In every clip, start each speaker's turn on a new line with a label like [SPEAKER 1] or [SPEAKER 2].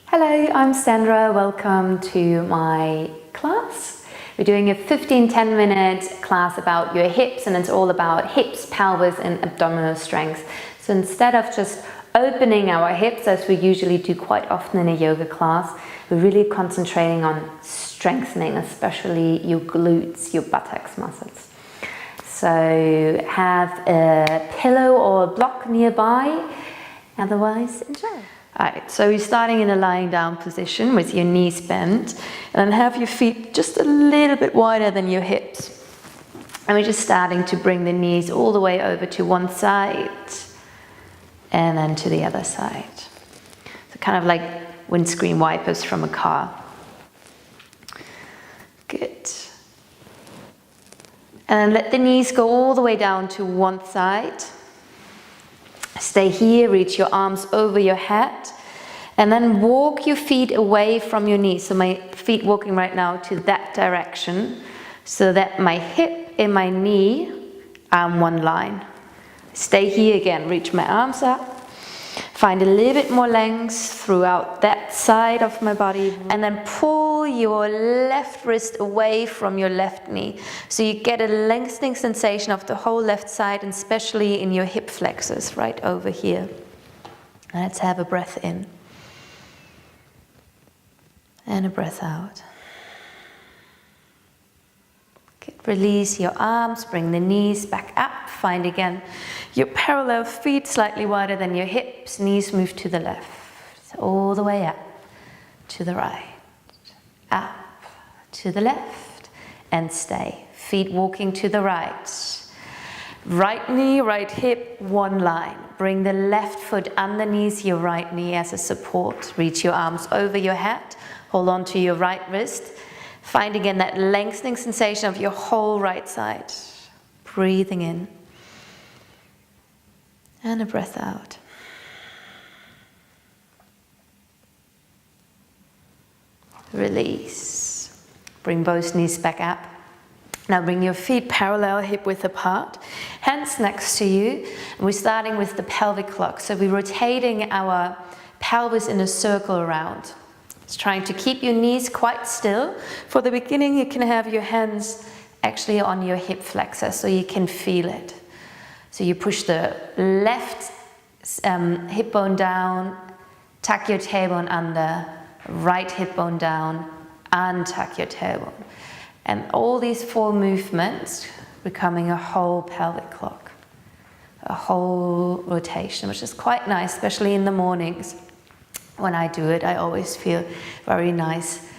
[SPEAKER 1] Hello, I'm Sandra. Welcome to my class. We're doing a 10-minute class about your hips, and it's all about hips, pelvis and abdominal strength. So instead of just opening our hips as we usually do quite often in a yoga class, we're really concentrating on strengthening, especially your glutes, your buttocks muscles. So have a pillow or a block nearby, otherwise enjoy. Alright, so we're starting in a lying down position with your knees bent, and then have your feet just a little bit wider than your hips. And we're just starting to bring the knees all the way over to one side and then to the other side. So kind of like windscreen wipers from a car. Good. And then let the knees go all the way down to one side. Stay here, reach your arms over your head, and then walk your feet away from your knees. So my feet walking right now to that direction, so that my hip and my knee are in one line. Stay here again, reach my arms up. Find a little bit more length throughout that side of my body, and then pull your left wrist away from your left knee. So you get a lengthening sensation of the whole left side, and especially in your hip flexors right over here. And let's have a breath in. And a breath out. Good. Release your arms, bring the knees back up. Find again your parallel feet slightly wider than your hips. Knees move to the left, all the way up, to the right, up, to the left, and stay. Feet walking to the right. Right knee, right hip, one line. Bring the left foot underneath your right knee as a support. Reach your arms over your head. Hold on to your right wrist. Find again that lengthening sensation of your whole right side. Breathing in. And a breath out. Release. Bring both knees back up. Now bring your feet parallel, hip width apart. Hands next to you. And we're starting with the pelvic lock. So we're rotating our pelvis in a circle around. It's trying to keep your knees quite still. For the beginning, you can have your hands actually on your hip flexor so you can feel it. So you push the left hip bone down, tuck your tailbone under, right hip bone down, untuck your tailbone. And all these four movements becoming a whole pelvic lock, a whole rotation, which is quite nice, especially in the mornings. When I do it, I always feel very nice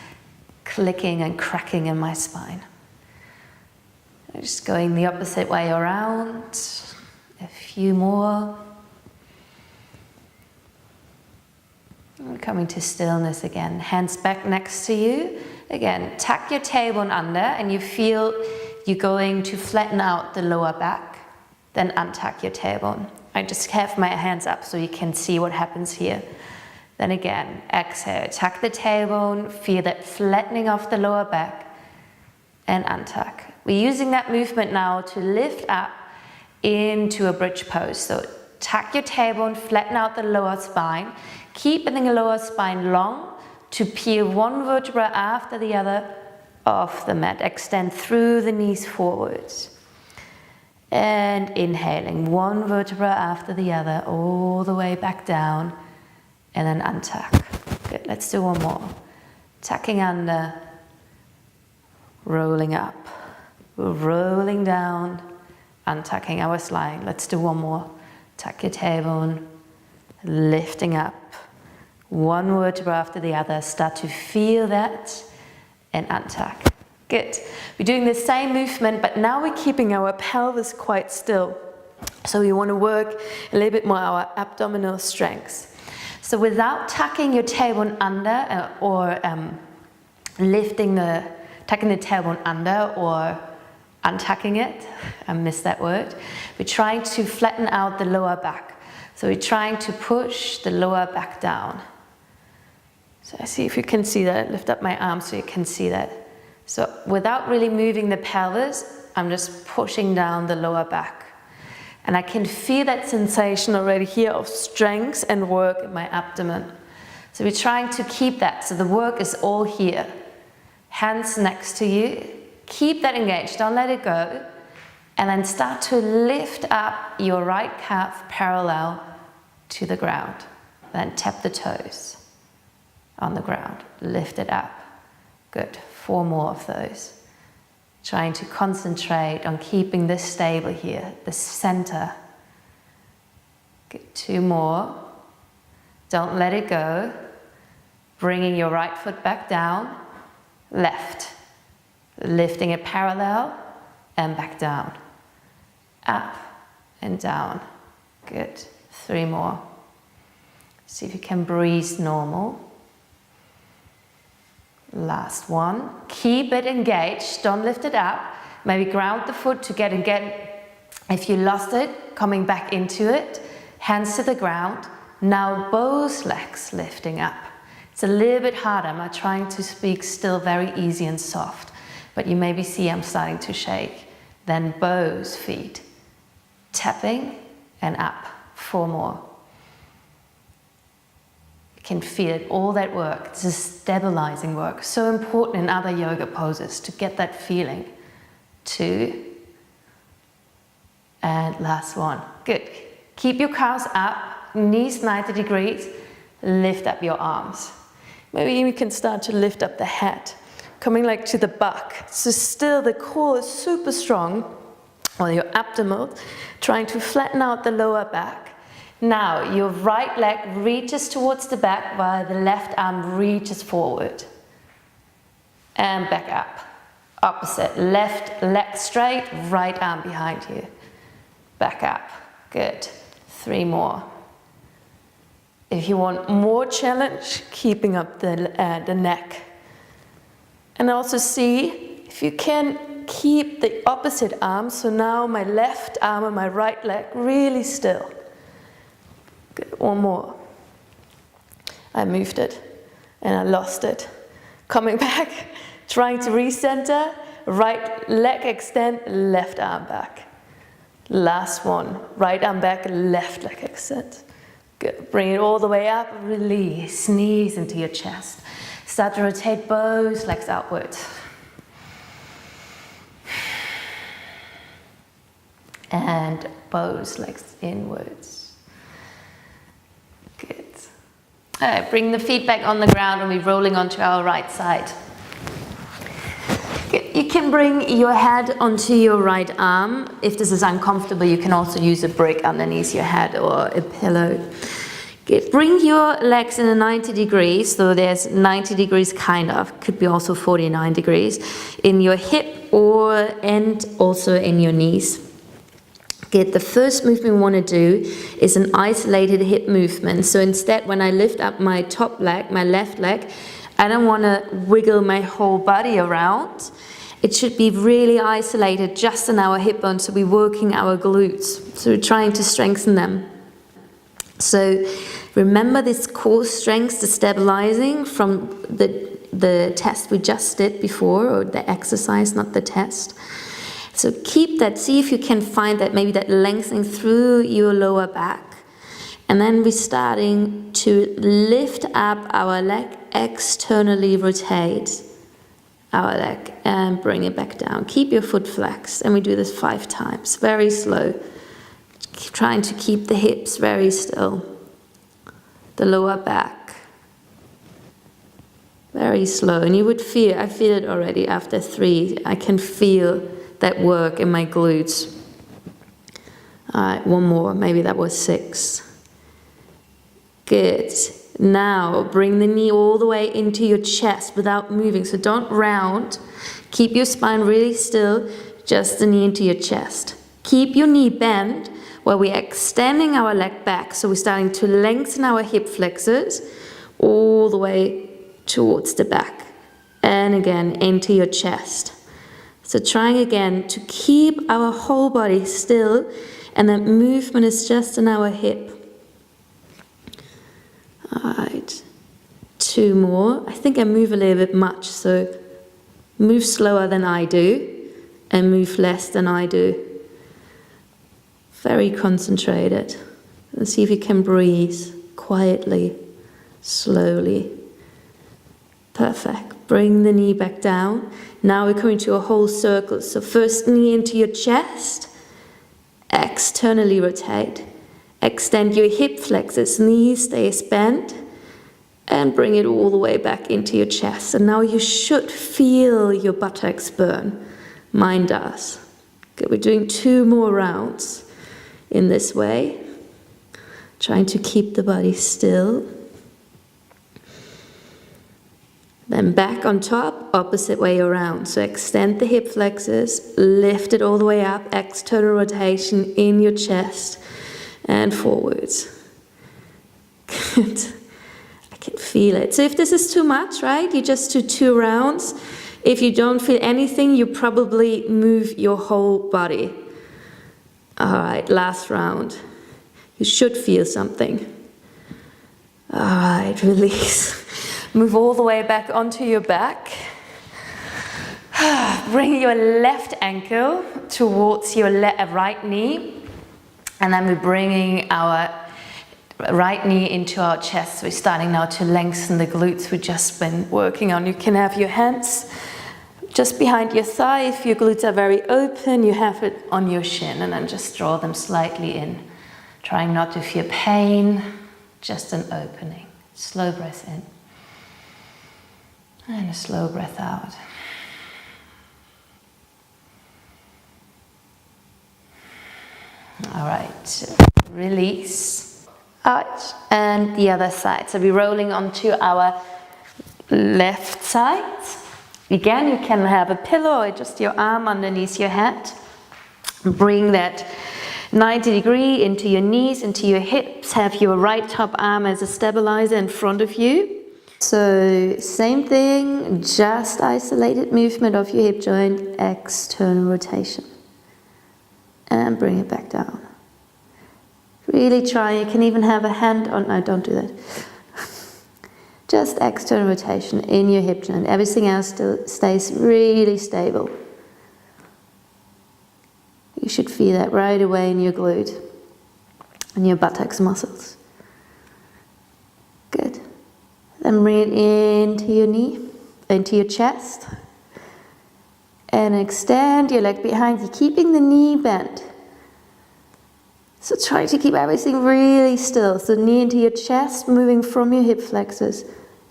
[SPEAKER 1] clicking and cracking in my spine. Just going the opposite way around. A few more. And coming to stillness again. Hands back next to you. Again, tuck your tailbone under, and you feel you're going to flatten out the lower back. Then untuck your tailbone. I just have my hands up so you can see what happens here. Then again, exhale, tuck the tailbone, feel that flattening of the lower back, and untuck. We're using that movement now to lift up into a bridge pose. So tuck your tailbone, flatten out the lower spine, keeping the lower spine long to peel one vertebra after the other off the mat. Extend through the knees forwards. And inhaling one vertebra after the other all the way back down. And then untuck. Good, let's do one more. Tucking under, rolling up, rolling down, untucking our spine. Let's do one more. Tuck your tailbone, lifting up, one vertebra after the other. Start to feel that, and untuck. Good. We're doing the same movement, but now we're keeping our pelvis quite still. So we want to work a little bit more our abdominal strength. So without tucking your tailbone under or tucking the tailbone under or untucking it, I missed that word. We're trying to flatten out the lower back. So we're trying to push the lower back down. So I see if you can see that. Lift up my arm so you can see that. So without really moving the pelvis, I'm just pushing down the lower back. And I can feel that sensation already here of strength and work in my abdomen. So we're trying to keep that. So the work is all here. Hands next to you. Keep that engaged, don't let it go. And then start to lift up your right calf parallel to the ground. Then tap the toes on the ground. Lift it up. Good. 4 more of those. Trying to concentrate on keeping this stable here, the center. Good. 2 more. Don't let it go. Bringing your right foot back down. Left. Lifting it parallel and back down. Up and down. Good. 3 more. See if you can breathe normal. Last one. Keep it engaged. Don't lift it up. Maybe ground the foot to get again. If you lost it, coming back into it. Hands to the ground. Now both legs lifting up. It's a little bit harder. I'm trying to speak still very easy and soft. But you maybe see I'm starting to shake. Then both feet. Tapping and up. 4 more. You can feel it, all that work. This is stabilizing work. So important in other yoga poses to get that feeling. 2. And last one. Good. Keep your calves up, knees 90 degrees. Lift up your arms. Maybe you can start to lift up the head, coming like to the buck. So still the core is super strong, or your abdomen, trying to flatten out the lower back. Now your right leg reaches towards the back while the left arm reaches forward. And back up. Opposite. Left leg straight, right arm behind you. Back up. Good. 3 more. If you want more challenge, keeping up the neck. And also see if you can keep the opposite arm. So now my left arm and my right leg really still. Good. 1 more. I moved it and I lost it. Coming back, trying to recenter. Right leg extend, left arm back. Last one. Right arm back, left leg extend. Good. Bring it all the way up, release, knees into your chest. Start to rotate both legs outwards. And both legs inwards. Good. All right, bring the feet back on the ground and we're rolling onto our right side. Good. You can bring your head onto your right arm. If this is uncomfortable, you can also use a brick underneath your head or a pillow. Good. Bring your legs in a 90 degrees, so there's 90 degrees kind of, could be also 49 degrees, in your hip and also in your knees. Good. The first movement we want to do is an isolated hip movement. So instead, when I lift up my top leg, my left leg, I don't want to wiggle my whole body around. It should be really isolated just in our hip bones, so we're working our glutes. So we're trying to strengthen them. So remember this core strength, the stabilizing from the test we just did before, or the exercise, not the test. So keep that, see if you can find that, maybe that lengthening through your lower back. And then we're starting to lift up our leg, externally rotate our leg and bring it back down. Keep your foot flexed, and we do this 5 times, very slow. Trying to keep the hips very still. The lower back. Very slow, and you would feel, I feel it already after 3, I can feel that work in my glutes. All right, 1 more, maybe that was 6. Good. Now bring the knee all the way into your chest without moving. So don't round. Keep your spine really still. Just the knee into your chest. Keep your knee bent while we're extending our leg back. So we're starting to lengthen our hip flexors all the way towards the back. And again, into your chest. So trying again to keep our whole body still, and that movement is just in our hip. Alright, 2 more. I think I move a little bit much, so move slower than I do and move less than I do. Very concentrated. And see if you can breathe quietly. Slowly. Perfect. Bring the knee back down. Now we're coming to a whole circle. So first knee into your chest. Externally rotate. Extend your hip flexors. Knee stays bent. And bring it all the way back into your chest. And now you should feel your buttocks burn. Mine does. Okay, we're doing 2 more rounds in this way. Trying to keep the body still. Then back on top, opposite way around. So extend the hip flexors, lift it all the way up, external rotation in your chest, and forwards. Good. Can feel it. So if this is too much, right, you just do 2 rounds. If you don't feel anything, you probably move your whole body. All right, last round. You should feel something. All right, release. Move all the way back onto your back. Bring your left ankle towards your right knee. And then we're bringing our right knee into our chest. We're starting now to lengthen the glutes we've just been working on. You can have your hands just behind your thigh. If your glutes are very open, you have it on your shin, and then just draw them slightly in. Trying not to feel pain, just an opening. Slow breath in. And a slow breath out. All right, release. Out, and the other side. So we're rolling onto our left side. Again, you can have a pillow or just your arm underneath your head. Bring that 90 degree into your knees, into your hips. Have your right top arm as a stabilizer in front of you. So same thing, just isolated movement of your hip joint, external rotation. And bring it back down. Really try, you can even have a hand on, no, don't do that. Just external rotation in your hip joint. Everything else still stays really stable. You should feel that right away in your glute and your buttocks muscles. Good. Then bring it into your knee, into your chest. And extend your leg behind you, keeping the knee bent. So try to keep everything really still. So knee into your chest, moving from your hip flexors,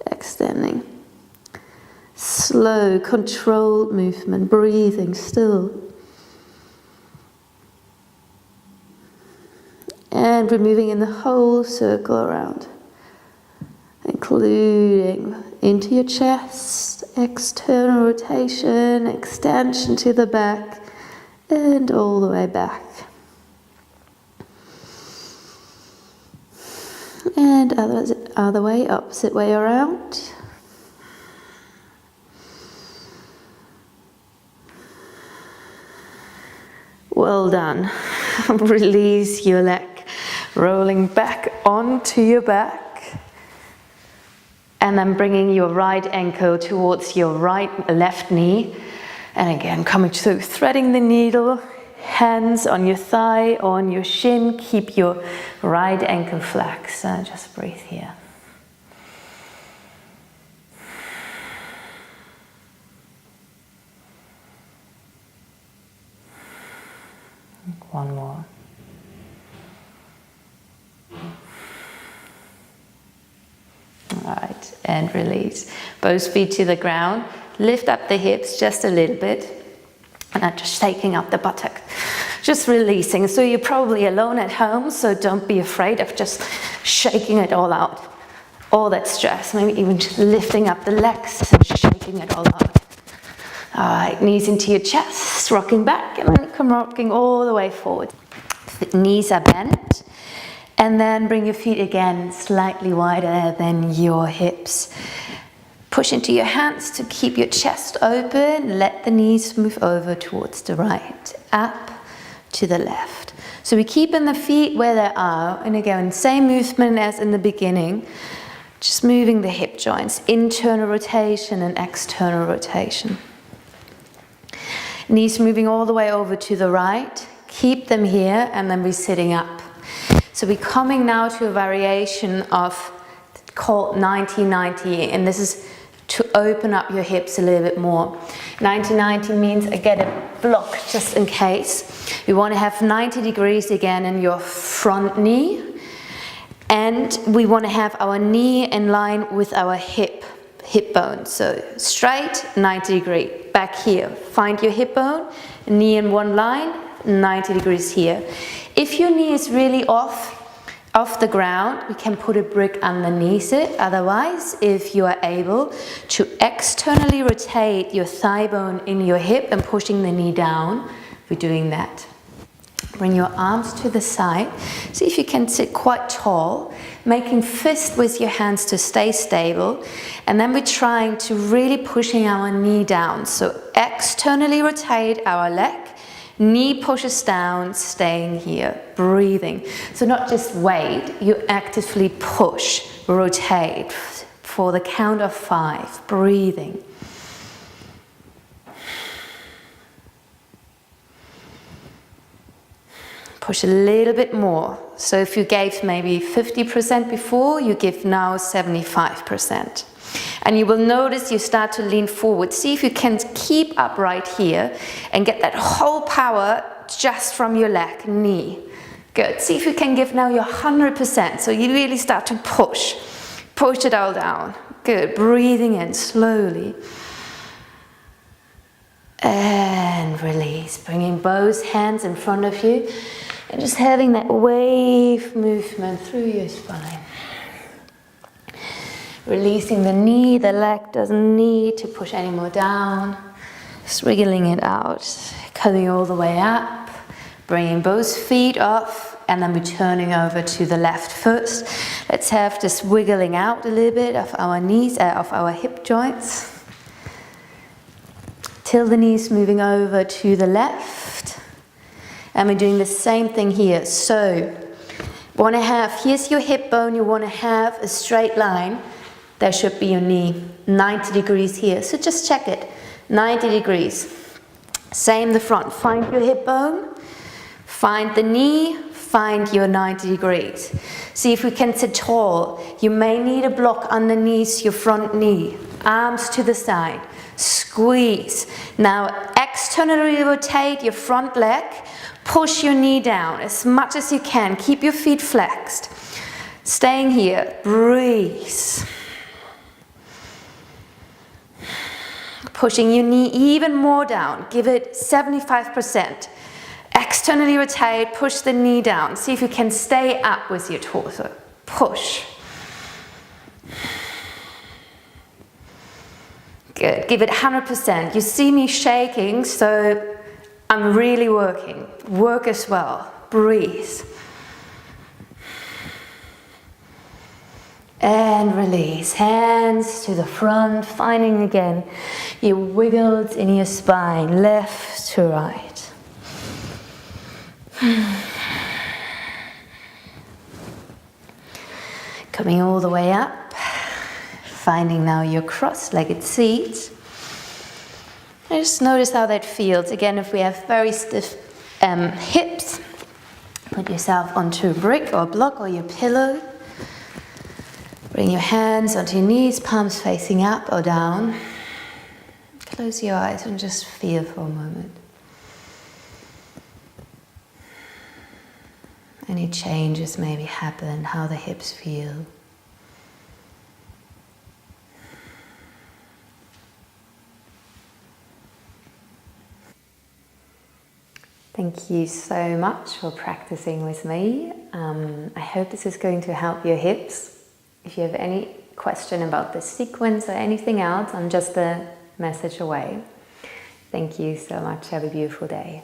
[SPEAKER 1] extending. Slow, controlled movement, breathing still. And we're moving in the whole circle around. Including into your chest, external rotation, extension to the back, and all the way back. And other way, opposite way around. Well done. Release your leg, rolling back onto your back. And then bringing your right ankle towards your left knee. And again, coming through, threading the needle, hands on your thigh or on your shin. Keep your right ankle flexed. Just breathe here. One more. All right, and release. Both feet to the ground. Lift up the hips just a little bit. And I'm just shaking up the buttock. Just releasing. So you're probably alone at home, so don't be afraid of just shaking it all out. All that stress. Maybe even just lifting up the legs and shaking it all out. All right, knees into your chest, rocking back, and then come rocking all the way forward. The knees are bent. And then bring your feet again slightly wider than your hips. Push into your hands to keep your chest open. Let the knees move over towards the right, up to the left. So we're keeping the feet where they are. And again, same movement as in the beginning. Just moving the hip joints, internal rotation and external rotation. Knees moving all the way over to the right. Keep them here and then we're sitting up. So we're coming now to a variation of called 90-90, and this is to open up your hips a little bit more. 90-90 means I get a block just in case. We want to have 90 degrees again in your front knee, and we want to have our knee in line with our hip bone. So straight, 90 degree. Back here, find your hip bone, knee in one line, 90 degrees here. If your knee is really off the ground, we can put a brick underneath it. Otherwise, if you are able to externally rotate your thigh bone in your hip and pushing the knee down, we're doing that. Bring your arms to the side. See if you can sit quite tall, making fist with your hands to stay stable. And then we're trying to really pushing our knee down. So externally rotate our leg. Knee pushes down, staying here, breathing. So not just wait, you actively push, rotate for the count of 5, breathing. Push a little bit more. So if you gave maybe 50% before, you give now 75%. And you will notice you start to lean forward. See if you can keep upright here and get that whole power just from your leg, knee. Good. See if you can give now your 100%. So you really start to push. Push it all down. Good. Breathing in slowly. And release. Bringing both hands in front of you. And just having that wave movement through your spine. Releasing the knee, the leg doesn't need to push any more down. Just wriggling it out. Coming all the way up. Bringing both feet off and then returning over to the left first. Let's have this wiggling out a little bit of our knees, of our hip joints. Till the knees moving over to the left. And we're doing the same thing here. So, here's your hip bone, you want to have a straight line. There should be your knee, 90 degrees here. So just check it, 90 degrees. Same the front, find your hip bone, find the knee, find your 90 degrees. See if we can sit tall. You may need a block underneath your front knee. Arms to the side, squeeze. Now externally rotate your front leg, push your knee down as much as you can. Keep your feet flexed. Staying here, breathe. Pushing your knee even more down. Give it 75%. Externally rotate, push the knee down. See if you can stay up with your torso. Push. Good. Give it 100%. You see me shaking, so I'm really working. Work as well. Breathe. And release. Hands to the front, finding again your wiggles in your spine, left to right. Coming all the way up, finding now your cross-legged seat. And just notice how that feels. Again, if we have very stiff hips, put yourself onto a brick or a block or your pillow. Bring your hands onto your knees, palms facing up or down. Close your eyes and just feel for a moment. Any changes maybe happen, how the hips feel. Thank you so much for practicing with me. I hope this is going to help your hips. If you have any question about this sequence or anything else, I'm just a message away. Thank you so much. Have a beautiful day.